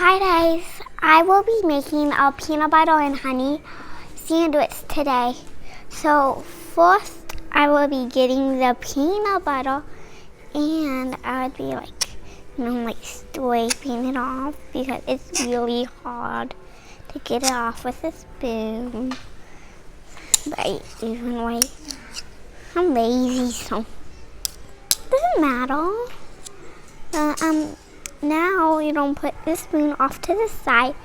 Hi guys, I will be making a peanut butter and honey sandwich today. So first I will be getting the peanut butter and I would be scraping it off because it's really hard to get it off with a spoon. But I'm lazy, so it doesn't matter. Now you don't put the spoon off to the side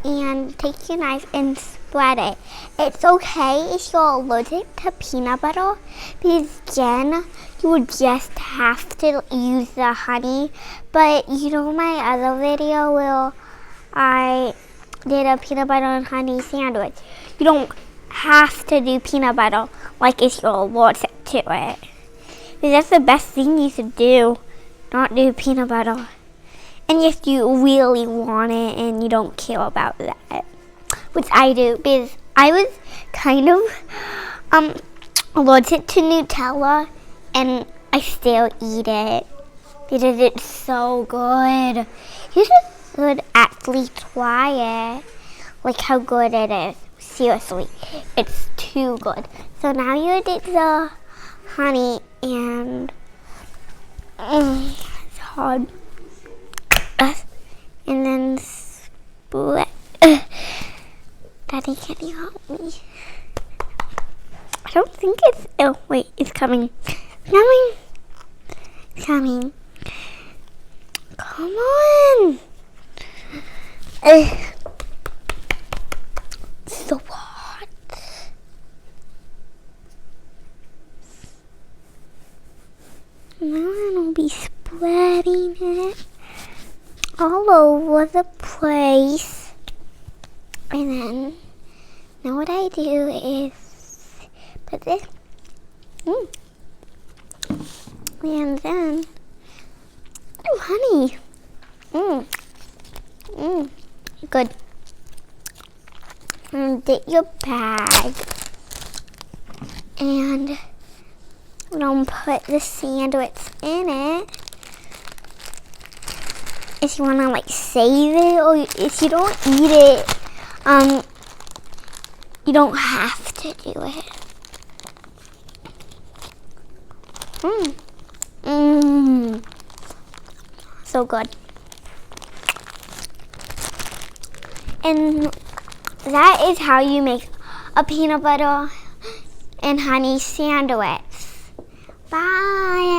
and take your knife and spread it. It's okay if you're allergic to peanut butter because then you would just have to use the honey. But you know my other video where I did a peanut butter and honey sandwich? You don't have to do peanut butter like if you're allergic to it. Because that's the best thing you should do. Not do peanut butter. And if you really want it and you don't care about that, which I do, because I was kind of allergic to Nutella and I still eat it because it's so good. You should actually try it, like how good it is. Seriously, it's too good. So now you did the honey and it's hard. And then split. Daddy, can you help me? I don't think it's. Oh, wait, it's coming. Coming. Come on. So hot. Now I'll be spreading it all over the place. And then, now what I do is put this, and then, honey, good. And get your bag, and don't put the sandwich in it. If you want to save it, or if you don't eat it, you don't have to do it. So good. And that is how you make a peanut butter and honey sandwich. Bye.